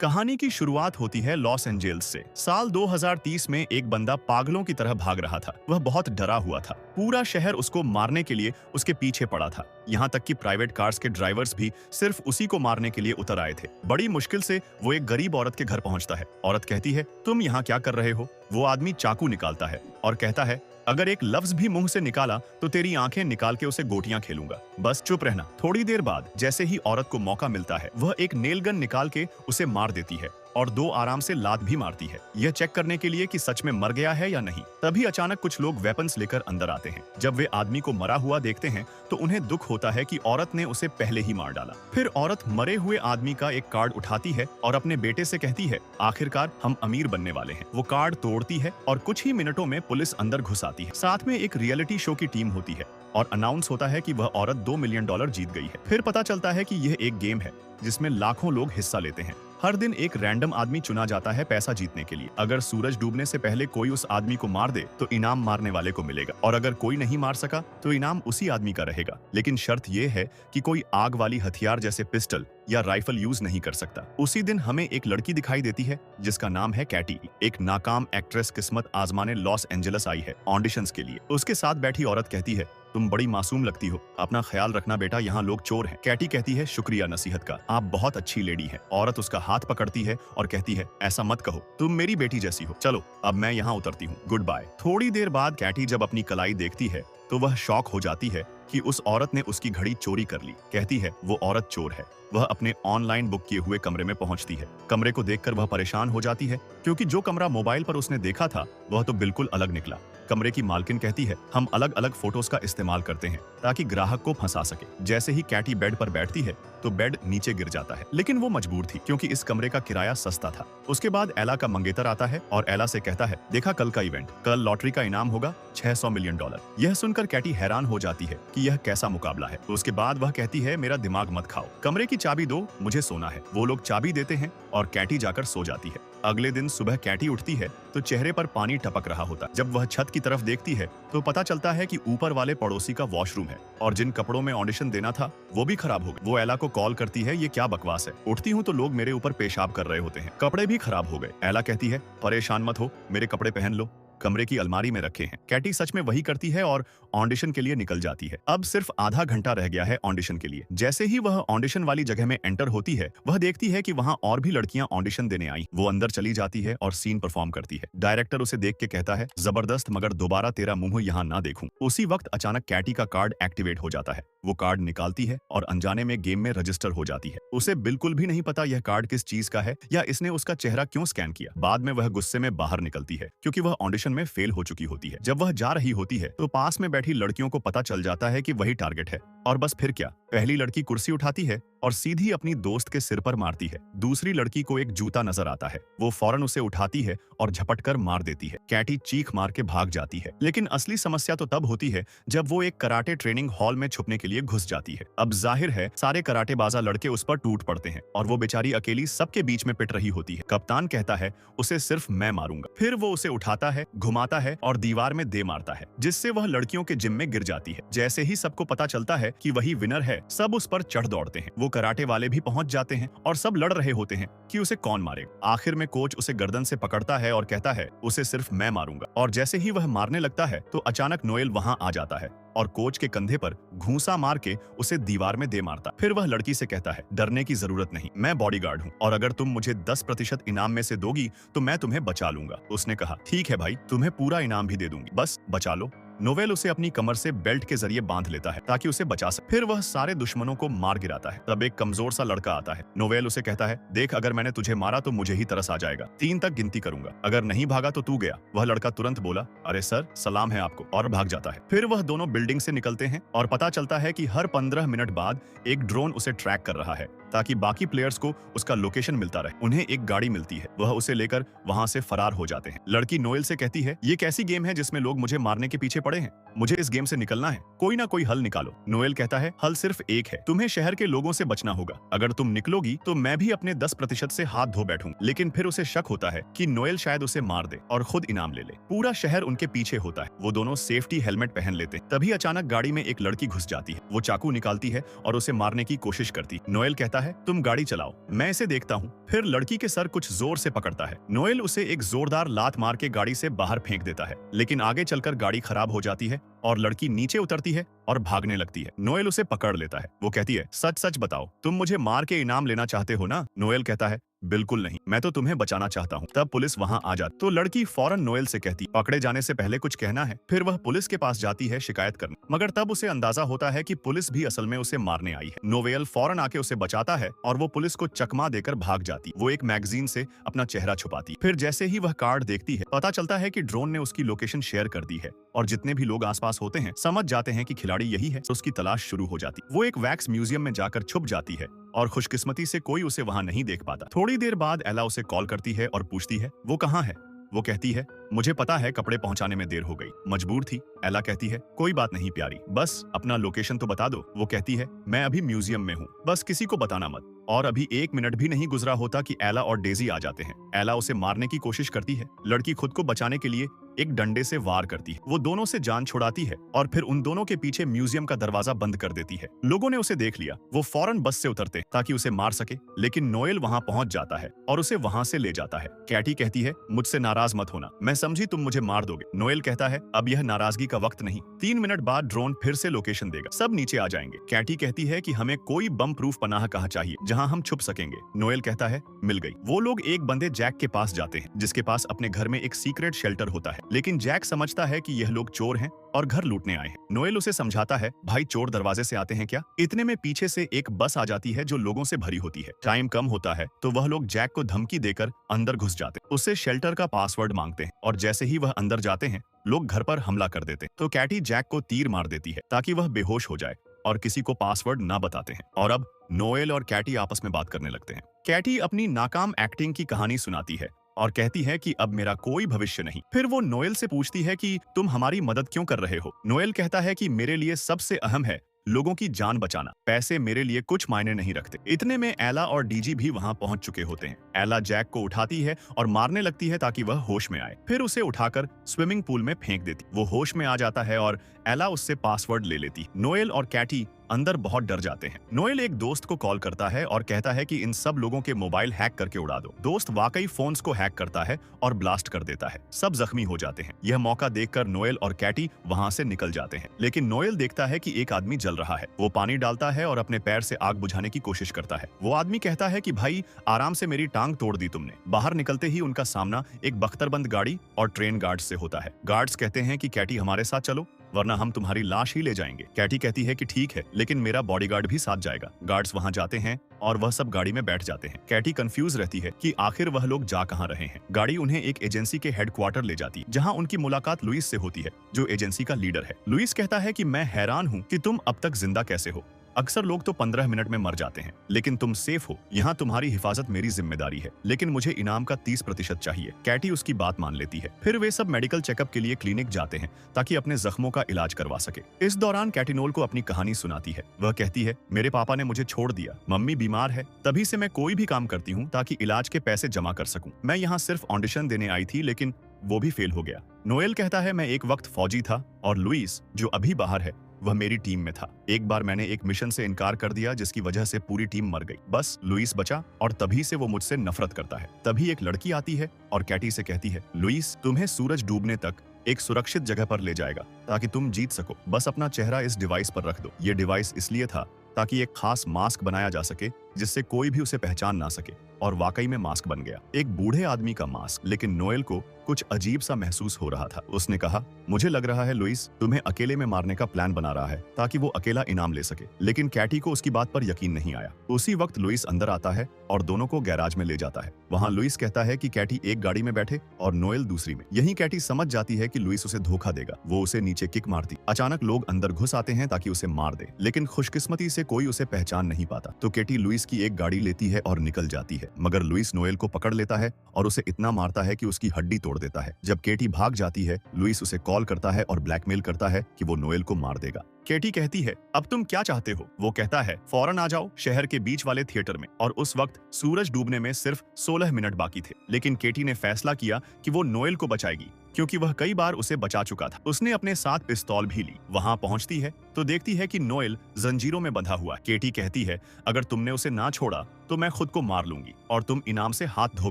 कहानी की शुरुआत होती है लॉस एंजेल्स से। साल 2030 में एक बंदा पागलों की तरह भाग रहा था। वह बहुत डरा हुआ था। पूरा शहर उसको मारने के लिए उसके पीछे पड़ा था। यहाँ तक कि प्राइवेट कार्स के ड्राइवर्स भी सिर्फ उसी को मारने के लिए उतर आए थे। बड़ी मुश्किल से वो एक गरीब औरत के घर पहुंचता है। औरत कहती है, तुम यहाँ क्या कर रहे हो? वो आदमी चाकू निकालता है और कहता है, अगर एक लफ्ज भी मुंह से निकाला तो तेरी आंखें निकाल के उसे गोटियां खेलूंगा। बस चुप रहना। थोड़ी देर बाद जैसे ही औरत को मौका मिलता है, वह एक नेल गन निकाल के उसे मार देती है और दो आराम से लात भी मारती है, यह चेक करने के लिए कि सच में मर गया है या नहीं। तभी अचानक कुछ लोग वेपन्स लेकर अंदर आते हैं। जब वे आदमी को मरा हुआ देखते हैं तो उन्हें दुख होता है कि औरत ने उसे पहले ही मार डाला। फिर औरत मरे हुए आदमी का एक कार्ड उठाती है और अपने बेटे से कहती है, आखिरकार हम अमीर बनने वाले हैं। वो कार्ड तोड़ती है और कुछ ही मिनटों में पुलिस अंदर घुस आती है। साथ में एक रियलिटी शो की टीम होती है और अनाउंस होता है कि वह औरत $2 मिलियन जीत गई है। फिर पता चलता है कि यह एक गेम है जिसमें लाखों लोग हिस्सा लेते हैं। हर दिन एक रैंडम आदमी चुना जाता है पैसा जीतने के लिए। अगर सूरज डूबने से पहले कोई उस आदमी को मार दे तो इनाम मारने वाले को मिलेगा, और अगर कोई नहीं मार सका तो इनाम उसी आदमी का रहेगा। लेकिन शर्त यह है कि कोई आग वाली हथियार जैसे पिस्टल या राइफल यूज नहीं कर सकता। उसी दिन हमें एक लड़की दिखाई देती है जिसका नाम है कैटी। एक नाकाम एक्ट्रेस किस्मत आजमाने लॉस एंजेलिस आई है ऑडिशंस के लिए। उसके साथ बैठी औरत कहती है, तुम बड़ी मासूम लगती हो, अपना ख्याल रखना बेटा, यहाँ लोग चोर हैं। कैटी कहती है, शुक्रिया नसीहत का, आप बहुत अच्छी लेडी हैं। औरत उसका हाथ पकड़ती है और कहती है, ऐसा मत कहो, तुम मेरी बेटी जैसी हो। चलो अब मैं यहाँ उतरती हूँ, गुड बाय। थोड़ी देर बाद कैटी जब अपनी कलाई देखती है तो वह शॉक हो जाती है कि उस औरत ने उसकी घड़ी चोरी कर ली। कहती है वो औरत चोर है। वह अपने ऑनलाइन बुक किए हुए कमरे में पहुंचती है। कमरे को देखकर वह परेशान हो जाती है क्योंकि जो कमरा मोबाइल पर उसने देखा था वह तो बिल्कुल अलग निकला। कमरे की मालकिन कहती है, हम अलग अलग फोटोज का इस्तेमाल करते हैं ताकि ग्राहक को फंसा सके। जैसे ही कैटी बेड पर बैठती है तो बेड नीचे गिर जाता है, लेकिन वो मजबूर थी क्योंकि इस कमरे का किराया सस्ता था। उसके बाद एला का मंगेतर आता है और एला से कहता है, देखा कल का इवेंट, कल लॉटरी का इनाम होगा $600 मिलियन। यह सुनकर कैटी हैरान हो जाती है कि यह कैसा मुकाबला है। उसके बाद वह कहती है, मेरा दिमाग मत खाओ, कमरे की चाबी दो, मुझे सोना है। वो लोग चाबी देते हैं और कैटी जाकर सो जाती है। अगले दिन सुबह कैटी उठती है तो चेहरे पर पानी टपक रहा होता है। जब वह छत की तरफ देखती है तो पता चलता है कि ऊपर वाले पड़ोसी का वॉशरूम है और जिन कपड़ों में ऑडिशन देना था वो भी खराब हो गए। वो एला को कॉल करती है, ये क्या बकवास है, उठती हूँ तो लोग मेरे ऊपर पेशाब कर रहे होते हैं, कपड़े भी खराब हो गए। एला कहती है, परेशान मत हो, मेरे कपड़े पहन लो, कमरे की अलमारी में रखे हैं। कैटी सच में वही करती है और ऑडिशन के लिए निकल जाती है। अब सिर्फ आधा घंटा रह गया है ऑडिशन के लिए। जैसे ही वह ऑडिशन वाली जगह में एंटर होती है, वह देखती है कि वहां और भी लड़कियां ऑडिशन देने आई। वो अंदर चली जाती है और सीन परफॉर्म करती है। डायरेक्टर उसे देख के कहता है, जबरदस्त, मगर दोबारा तेरा मुंह यहाँ ना देखूं। उसी वक्त अचानक कैटी का कार्ड एक्टिवेट हो जाता है। वो कार्ड निकालती है और अनजाने में गेम में रजिस्टर हो जाती है। उसे बिल्कुल भी नहीं पता यह कार्ड किस चीज का है या इसने उसका चेहरा क्यों स्कैन किया। बाद में वह गुस्से में बाहर निकलती है क्योंकि वह ऑडिशन में फेल हो चुकी होती है। जब वह जा रही होती है तो पास में बैठी लड़कियों को पता चल जाता है कि वही टारगेट है, और बस फिर क्या, पहली लड़की कुर्सी उठाती है और सीधी अपनी दोस्त के सिर पर मारती है। दूसरी लड़की को एक जूता नजर आता है, वो फौरन उसे उठाती है और झपट कर मार देती है। कैटी चीख मार के भाग जाती है, लेकिन असली समस्या तो तब होती है जब वो एक कराटे ट्रेनिंग हॉल में छुपने के लिए घुस जाती है। अब जाहिर है सारे कराटेबाजा लड़के उस पर टूट पड़ते हैं और वो बेचारी अकेली सबके बीच में पिट रही होती है। कप्तान कहता है, उसे सिर्फ मैं मारूंगा। फिर वो उसे उठाता है, घुमाता है और दीवार में दे मारता है, जिससे वह लड़कियों के जिम में गिर जाती है। जैसे ही सबको पता चलता है कि वही विनर है, सब उस पर चढ़ दौड़ते हैं। वो कराटे वाले भी पहुंच जाते हैं और सब लड़ रहे होते हैं कि उसे कौन मारेगा। आखिर में कोच उसे गर्दन से पकड़ता है और कहता है, उसे सिर्फ मैं मारूंगा। और जैसे ही वह मारने लगता है तो अचानक नोएल वहां आ जाता है और कोच के कंधे पर घूंसा मार के उसे दीवार में दे मारता। फिर वह लड़की से कहता है, डरने की जरूरत नहीं, मैं बॉडीगार्ड हूँ और अगर तुम मुझे 10% इनाम में से दोगी तो मैं तुम्हें बचा लूंगा। उसने कहा, ठीक है भाई, तुम्हें पूरा इनाम भी दे दूंगी, बस बचा लो। नोवेल उसे अपनी कमर से बेल्ट के जरिए बांध लेता है ताकि उसे बचा सके। फिर वह सारे दुश्मनों को मार गिराता है। तब एक कमजोर सा लड़का आता है। नोवेल उसे कहता है, देख, अगर मैंने तुझे मारा तो मुझे ही तरस आ जाएगा, 3 तक गिनती करूंगा, अगर नहीं भागा तो तू गया। वह लड़का तुरंत बोला, अरे सर, सलाम है आपको, और भाग जाता है। फिर वह दोनों बिल्डिंग से निकलते हैं और पता चलता है कि हर 15 मिनट बाद एक ड्रोन उसे ट्रैक कर रहा है ताकि बाकी प्लेयर्स को उसका लोकेशन मिलता रहे। उन्हें एक गाड़ी मिलती है, वह उसे लेकर वहां से फरार हो जाते हैं। लड़की नोएल से कहती है, ये कैसी गेम है जिसमें लोग मुझे मारने के पीछे पड़े हैं, मुझे इस गेम से निकलना है, कोई ना कोई हल निकालो। नोएल कहता है, हल सिर्फ एक है, तुम्हें शहर के लोगों से बचना होगा, अगर तुम निकलोगी तो मैं भी अपने 10% से हाथ धो बैठूंगा। लेकिन फिर उसे शक होता है कि नोएल शायद उसे मार दे और खुद इनाम ले ले। पूरा शहर उनके पीछे होता है। वो दोनों सेफ्टी हेलमेट पहन लेते हैं। तभी अचानक गाड़ी में एक लड़की घुस जाती है। वो चाकू निकालती है और उसे मारने की कोशिश करती। नोएल कहता है, तुम गाड़ी चलाओ, मैं इसे देखता हूँ। फिर लड़की के सर कुछ जोर से पकड़ता है। नोएल उसे एक जोरदार लात मार के गाड़ी से बाहर फेंक देता है, लेकिन आगे चलकर गाड़ी खराब हो जाती है और लड़की नीचे उतरती है और भागने लगती है। नोएल उसे पकड़ लेता है। वो कहती है, सच सच बताओ, तुम मुझे मार के इनाम लेना चाहते हो ना? नोएल कहता है, बिल्कुल नहीं, मैं तो तुम्हें बचाना चाहता हूँ। तब पुलिस वहाँ आ जाती तो लड़की फौरन नोएल से कहती, पकड़े जाने से पहले कुछ कहना है। फिर वह पुलिस के पास जाती है शिकायत करने, मगर तब उसे अंदाजा होता है कि पुलिस भी असल में उसे मारने आई है। नोएल फौरन आके उसे बचाता है और वो पुलिस को चकमा देकर भाग जाती। वो एक मैगजीन से अपना चेहरा छुपाती। फिर जैसे ही वह कार्ड देखती है, पता चलता है कि ड्रोन ने उसकी लोकेशन शेयर कर दी है और जितने भी लोग आसपास होते हैं समझ जाते हैं कि खिलाड़ी यही है। तो उसकी तलाश शुरू हो जाती। वो एक वैक्स म्यूजियम में जाकर छुप जाती है और खुशकिस्मती से कोई उसे वहां नहीं देख पाता। थोड़ी देर बाद एला उसे कॉल करती है और पूछती है, वो कहाँ है? वो कहती है, मुझे पता है, कपड़े पहुंचाने में देर हो गई, मजबूर थी। एला कहती है, कोई बात नहीं प्यारी, बस अपना लोकेशन तो बता दो। वो कहती है, मैं अभी म्यूजियम में हूँ, बस किसी को बताना मत। और अभी 1 मिनट भी नहीं गुजरा होता कि एला और डेजी आ जाते हैं। एला उसे मारने की कोशिश करती है। लड़की खुद को बचाने के लिए एक डंडे से वार करती है। वो दोनों से जान छुड़ाती है और फिर उन दोनों के पीछे म्यूजियम का दरवाजा बंद कर देती है। लोगों ने उसे देख लिया। वो फौरन बस से उतरते ताकि उसे मार सके, लेकिन नोएल वहां पहुंच जाता है और उसे वहां से ले जाता है। कैटी कहती है, मुझसे नाराज मत होना, मैं समझी तुम मुझे मार दोगे। नोएल कहता है, अब यह नाराजगी का वक्त नहीं। 3 मिनट बाद ड्रोन फिर से लोकेशन देगा, सब नीचे आ जाएंगे। कैटी कहती है कि हमें कोई बम प्रूफ पनाह कहाँ चाहिए जहाँ हम छुप सकेंगे। नोएल कहता है, मिल गई। वो लोग एक बंदे जैक के पास जाते हैं, जिसके पास अपने घर में एक सीक्रेट शेल्टर होता है, लेकिन जैक समझता है कि यह लोग चोर हैं और घर लूटने आए हैं। नोएल उसे समझाता है, भाई चोर दरवाजे से आते हैं क्या? इतने में पीछे से एक बस आ जाती है जो लोगों से भरी होती है। टाइम कम होता है तो वह लोग जैक को धमकी देकर अंदर घुस जाते हैं। उससे शेल्टर का पासवर्ड मांगते हैं और जैसे ही वह अंदर जाते हैं, लोग घर पर हमला कर देते हैं। तो कैटी जैक को तीर मार देती है ताकि वह बेहोश हो जाए और किसी को पासवर्ड ना बताते हैं। और अब नोएल और कैटी आपस में बात करने लगते हैं। कैटी अपनी नाकाम एक्टिंग की कहानी सुनाती है और कहती है कि अब मेरा कोई भविष्य नहीं। फिर वो नोएल से पूछती है कि तुम हमारी मदद क्यों कर रहे हो? नोएल कहता है कि मेरे लिए सबसे अहम है लोगों की जान बचाना, पैसे मेरे लिए कुछ मायने नहीं रखते। इतने में एला और डीजी भी वहां पहुंच चुके होते हैं। एला जैक को उठाती है और मारने लगती है ताकि वह होश में आए। फिर उसे उठाकर स्विमिंग पूल में फेंक देती। वो होश में आ जाता है और एला उससे पासवर्ड ले लेती। नोएल और कैटी अंदर बहुत डर जाते हैं। नोएल एक दोस्त को कॉल करता है और कहता है कि इन सब लोगों के मोबाइल हैक करके उड़ा दो। दोस्त वाकई फोन्स को हैक करता है और ब्लास्ट कर देता है। सब जख्मी हो जाते हैं। यह मौका देखकर नोएल और कैटी वहां से निकल जाते हैं, लेकिन नोएल देखता है कि एक आदमी जल रहा है। वो पानी डालता है और अपने पैर से आग बुझाने की कोशिश करता है। वो आदमी कहता है कि भाई आराम से, मेरी टांग तोड़ दी तुमने। बाहर निकलते ही उनका सामना एक बख्तरबंद गाड़ी और ट्रेन गार्ड्स से होता है। गार्ड्स कहते हैं कि कैटी हमारे साथ चलो, वरना हम तुम्हारी लाश ही ले जाएंगे। कैटी कहती है कि ठीक है, लेकिन मेरा बॉडीगार्ड भी साथ जाएगा। गार्ड्स वहां जाते हैं और वह सब गाड़ी में बैठ जाते हैं। कैटी कंफ्यूज रहती है कि आखिर वह लोग जा कहां रहे हैं। गाड़ी उन्हें एक एजेंसी के हेडक्वार्टर ले जाती है, जहां उनकी मुलाकात लुइस से होती है, जो एजेंसी का लीडर है। लुइस कहता है कि मैं हैरान हूं कि तुम अब तक जिंदा कैसे हो। अक्सर लोग तो 15 मिनट में मर जाते हैं, लेकिन तुम सेफ हो। यहाँ तुम्हारी हिफाजत मेरी जिम्मेदारी है, लेकिन मुझे इनाम का 30% चाहिए। कैटी उसकी बात मान लेती है। फिर वे सब मेडिकल चेकअप के लिए क्लिनिक जाते हैं ताकि अपने जख्मों का इलाज करवा सके। इस दौरान कैटिनोल को अपनी कहानी सुनाती है। वह कहती है, मेरे पापा ने मुझे छोड़ दिया, मम्मी बीमार है, तभी से मैं कोई भी काम करती हूँ ताकि इलाज के पैसे जमा कर सकूं। मैं यहाँ सिर्फ ऑडिशन देने आई थी, लेकिन वो भी फेल हो गया। नोएल कहता है, मैं एक वक्त फौजी था और लुइस, जो अभी बाहर है, वह मेरी टीम में था। एक बार मैंने एक मिशन से इनकार कर दिया जिसकी वजह से पूरी टीम मर गई। बस लुइस बचा और तभी से वो मुझसे नफरत करता है। तभी एक लड़की आती है और कैटी से कहती है, लुइस तुम्हें सूरज डूबने तक एक सुरक्षित जगह पर ले जाएगा ताकि तुम जीत सको। बस अपना चेहरा इस डिवाइस पर रख दो। ये डिवाइस इसलिए था ताकि एक खास मास्क बनाया जा सके जिससे कोई भी उसे पहचान ना सके, और वाकई में मास्क बन गया, एक बूढ़े आदमी का मास्क। लेकिन नोएल को कुछ अजीब सा महसूस हो रहा था। उसने कहा, मुझे लग रहा है लुइस तुम्हें अकेले में मारने का प्लान बना रहा है ताकि वो अकेला इनाम ले सके। लेकिन कैटी को उसकी बात पर यकीन नहीं आया। उसी वक्त लुइस अंदर आता है और दोनों को गैराज में ले जाता है। वहाँ लुइस कहता है कि कैटी एक गाड़ी में बैठे और नोएल दूसरी में। यही कैटी समझ जाती है कि लुइस उसे धोखा देगा। वो उसे नीचे किक मारती। अचानक लोग अंदर घुस आते हैं ताकि उसे मार दे, लेकिन खुशकिस्मती से कोई उसे पहचान नहीं पाता। तो कैटी लुइस की एक गाड़ी लेती है और निकल जाती है, मगर लुइस नोएल को पकड़ लेता है और उसे इतना मारता है कि उसकी हड्डी तोड़ देता है। जब कैटी भाग जाती है, लुइस उसे कॉल करता है और ब्लैकमेल करता है कि वो नोएल को मार देगा। कैटी कहती है, अब तुम क्या चाहते हो? वो कहता है, फौरन आ जाओ शहर के बीच वाले थिएटर में। और उस वक्त सूरज डूबने में सिर्फ 16 मिनट बाकी थे, लेकिन कैटी ने फैसला किया कि वो नोएल को बचाएगी। क्योंकि वह कई बार उसे बचा चुका था। उसने अपने साथ पिस्तौल भी ली। वहां पहुंचती है तो देखती है कि नोएल जंजीरों में बंधा हुआ। केटी कहती है, अगर तुमने उसे ना छोड़ा तो मैं खुद को मार लूंगी और तुम इनाम से हाथ धो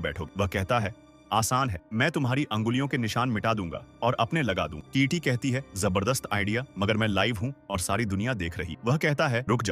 बैठोगे। वह कहता है, आसान है, मैं तुम्हारी अंगुलियों के निशान मिटा दूंगा और अपने लगा दूं। कीटी कहती है, जबरदस्त आइडिया, मगर मैं लाइव हूं और सारी दुनिया देख रही। वह कहता है, रुक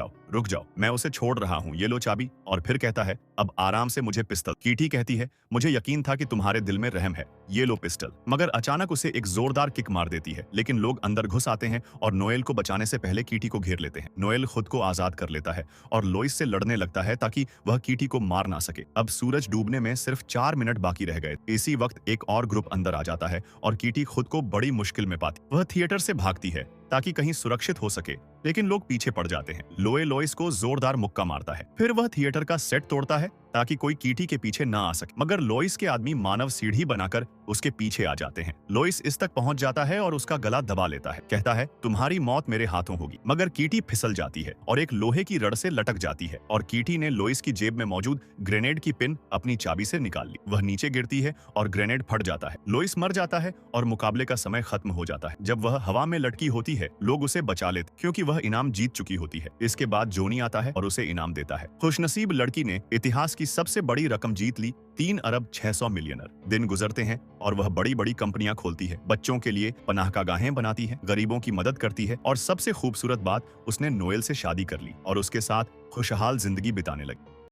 जाओ, मैं उसे छोड़ रहा हूं, ये लो चाबी। और फिर कहता है, अब आराम से मुझे पिस्टल। कीटी कहती है, मुझे यकीन था कि तुम्हारे दिल में रहम है, ये लो पिस्टल। मगर अचानक उसे एक जोरदार किक मार देती है, लेकिन लोग अंदर घुस आते हैं और नोएल को बचाने से पहले कीटी को घेर लेते हैं। नोएल खुद को आजाद कर लेता है और लोइस से लड़ने लगता है ताकि वह कीटी को मार ना सके। अब सूरज डूबने में सिर्फ 4 मिनट बाकी रह गए। इसी वक्त एक और ग्रुप अंदर आ जाता है और कीटी खुद को बड़ी मुश्किल में पाती। वह थिएटर से भागती है ताकि कहीं सुरक्षित हो सके, लेकिन लोग पीछे पड़ जाते हैं। लोइस को जोरदार मुक्का मारता है। फिर वह थिएटर का सेट तोड़ता है ताकि कोई कीटी के पीछे ना आ सके, मगर लोइस के आदमी मानव सीढ़ी बनाकर उसके पीछे आ जाते हैं। लोइस इस तक पहुंच जाता है और उसका गला दबा लेता है। कहता है, तुम्हारी मौत मेरे हाथों होगी। मगर कीटी फिसल जाती है और एक लोहे की रड से लटक जाती है और कीटी ने लोइस की जेब में मौजूद ग्रेनेड की पिन अपनी चाबी से निकाल ली। वह नीचे गिरती है और ग्रेनेड फट जाता है। लोइस मर जाता है और मुकाबले का समय खत्म हो जाता है। जब वह हवा में लटकी होती है, लोग उसे बचा लेते क्योंकि वह इनाम जीत चुकी होती है। इसके बाद जोनी आता है और उसे इनाम देता है। खुशनसीब लड़की ने इतिहास की सबसे बड़ी रकम जीत ली, 3 अरब 600 मिलियनर। दिन गुजरते हैं और वह बड़ी बड़ी कंपनियां खोलती है, बच्चों के लिए पनाहगाहें बनाती है, गरीबों की मदद करती है और सबसे खूबसूरत बात, उसने नोएल से शादी कर ली और उसके साथ खुशहाल जिंदगी बिताने लगी।